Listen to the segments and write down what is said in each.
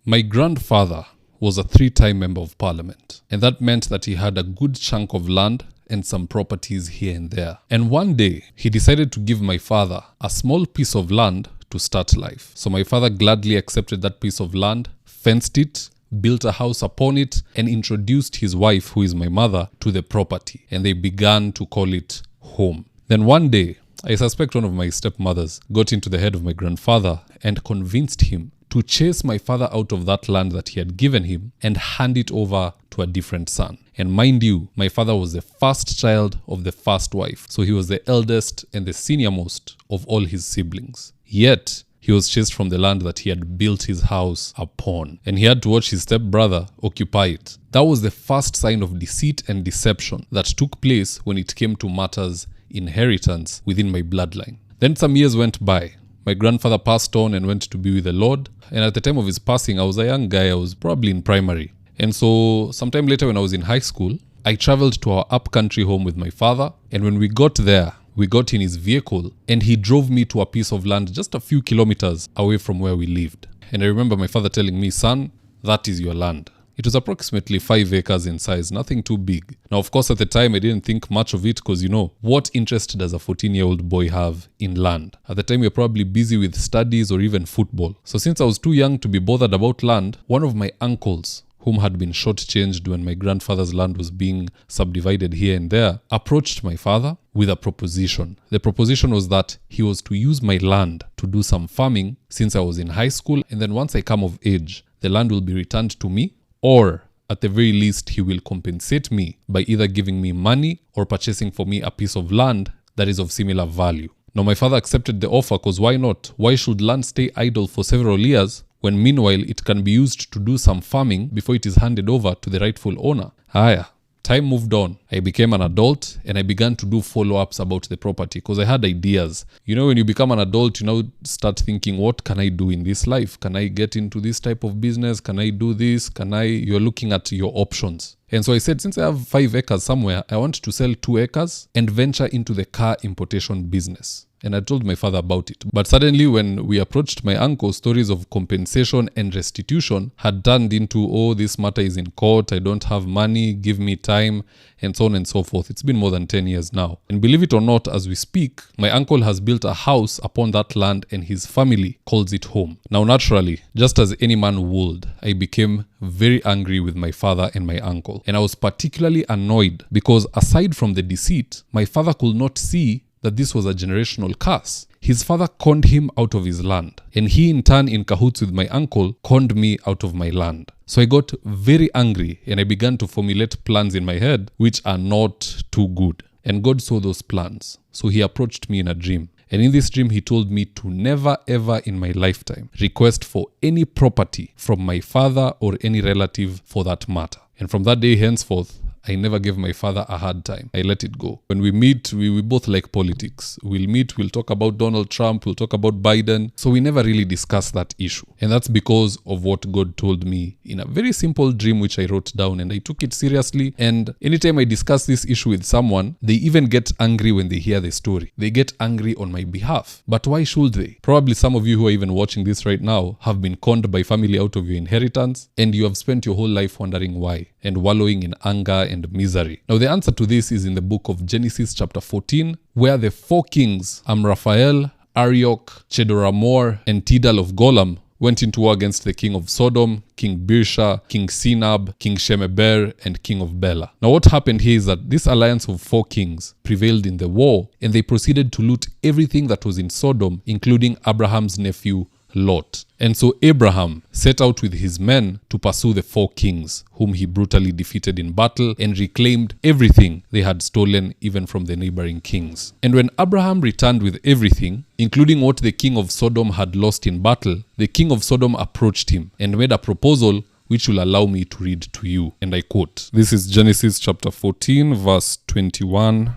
My grandfather was a 3-time member of parliament, and that meant that he had a good chunk of land and some properties here and there. And one day, he decided to give my father a small piece of land to start life. So my father gladly accepted that piece of land, fenced it, built a house upon it, and introduced his wife, who is my mother, to the property. And they began to call it home. Then one day, I suspect one of my stepmothers got into the head of my grandfather and convinced him to chase my father out of that land that he had given him and hand it over to a different son. And mind you, my father was the first child of the first wife, so he was the eldest and the senior-most of all his siblings. Yet, he was chased from the land that he had built his house upon, and he had to watch his stepbrother occupy it. That was the first sign of deceit and deception that took place when it came to matters inheritance within my bloodline. Then some years went by. My grandfather passed on and went to be with the Lord. And at the time of his passing, I was a young guy. I was probably in primary. And so sometime later when I was in high school, I traveled to our upcountry home with my father. And when we got there, we got in his vehicle and he drove me to a piece of land just a few kilometers away from where we lived. And I remember my father telling me, "Son, that is your land." It was approximately 5 acres in size, nothing too big. Now, of course, at the time, I didn't think much of it because, what interest does a 14-year-old boy have in land? At the time, you're probably busy with studies or even football. So since I was too young to be bothered about land, one of my uncles, whom had been shortchanged when my grandfather's land was being subdivided here and there, approached my father with a proposition. The proposition was that he was to use my land to do some farming since I was in high school, and then once I come of age, the land will be returned to me, or at the very least, he will compensate me by either giving me money or purchasing for me a piece of land that is of similar value. Now, my father accepted the offer because why not? Why should land stay idle for several years when meanwhile it can be used to do some farming before it is handed over to the rightful owner? Time moved on. I became an adult and I began to do follow-ups about the property because I had ideas. When you become an adult, start thinking, what can I do in this life? Can I get into this type of business? Can I do this? You're looking at your options. And so I said, since I have 5 acres somewhere, I want to sell 2 acres and venture into the car importation business. And I told my father about it. But suddenly when we approached my uncle, stories of compensation and restitution had turned into, this matter is in court, I don't have money, give me time, and so on and so forth. It's been more than 10 years now. And believe it or not, as we speak, my uncle has built a house upon that land and his family calls it home. Now, naturally, just as any man would, I became very angry with my father and my uncle. And I was particularly annoyed because aside from the deceit, my father could not see that this was a generational curse. His father conned him out of his land, and he in turn, in cahoots with my uncle, conned me out of my land. So I got very angry and I began to formulate plans in my head which are not too good. And God saw those plans. So he approached me in a dream. And in this dream, he told me to never ever in my lifetime request for any property from my father or any relative for that matter. And from that day henceforth, I never gave my father a hard time. I let it go. When we meet, we both like politics. We'll meet, we'll talk about Donald Trump, we'll talk about Biden. So we never really discuss that issue. And that's because of what God told me in a very simple dream which I wrote down, and I took it seriously. And anytime I discuss this issue with someone, they even get angry when they hear the story. They get angry on my behalf. But why should they? Probably some of you who are even watching this right now have been conned by family out of your inheritance, and you have spent your whole life wondering why and wallowing in anger and misery. Now, the answer to this is in the book of Genesis chapter 14, where the 4 kings, Amraphel, Arioch, Chedorlaomer, and Tidal of Golam, went into war against the king of Sodom, King Birsha, King Sinab, King Shemeber, and King of Bela. Now, what happened here is that this alliance of 4 kings prevailed in the war, and they proceeded to loot everything that was in Sodom, including Abraham's nephew, Lot. And so Abraham set out with his men to pursue the 4 kings, whom he brutally defeated in battle and reclaimed everything they had stolen even from the neighboring kings. And when Abraham returned with everything, including what the king of Sodom had lost in battle, the king of Sodom approached him and made a proposal which will allow me to read to you. And I quote, this is Genesis chapter 14, verse 21.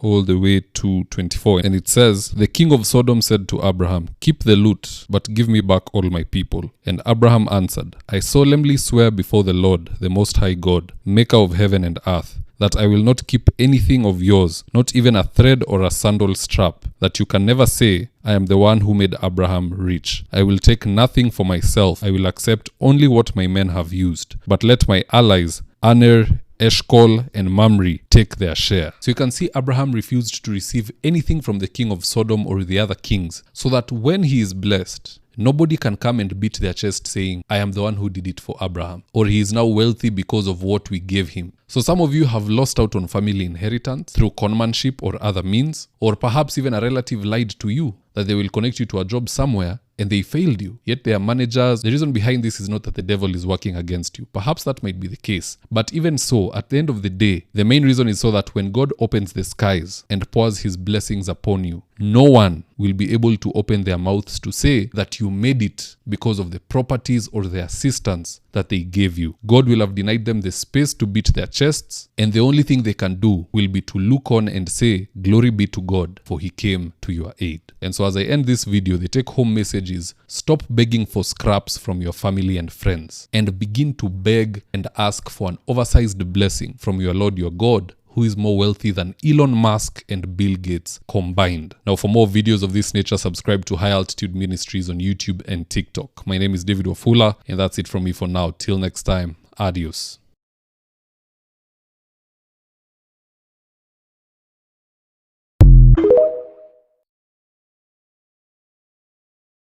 All the way to 24. And it says, the king of Sodom said to Abraham, keep the loot, but give me back all my people. And Abraham answered, I solemnly swear before the Lord, the Most High God, maker of heaven and earth, that I will not keep anything of yours, not even a thread or a sandal strap, that you can never say, I am the one who made Abraham rich. I will take nothing for myself. I will accept only what my men have used. But let my allies, Aner, Eshcol, and Mamre, take their share. So you can see Abraham refused to receive anything from the king of Sodom or the other kings, so that when he is blessed, nobody can come and beat their chest saying, I am the one who did it for Abraham, or he is now wealthy because of what we gave him. So some of you have lost out on family inheritance through conmanship or other means, or perhaps even a relative lied to you that they will connect you to a job somewhere and they failed you. Yet they are managers. The reason behind this is not that the devil is working against you. Perhaps that might be the case. But even so, at the end of the day, the main reason is so that when God opens the skies and pours his blessings upon you, no one will be able to open their mouths to say that you made it because of the properties or the assistance that they gave you. God will have denied them the space to beat their chests, and the only thing they can do will be to look on and say, glory be to God, for he came to your aid. And so as I end this video, the take-home message is, stop begging for scraps from your family and friends, and begin to beg and ask for an oversized blessing from your Lord your God, who is more wealthy than Elon Musk and Bill Gates combined. Now, for more videos of this nature, subscribe to High Altitude Ministries on YouTube and TikTok. My name is David Wafula, and that's it from me for now. Till next time, adios.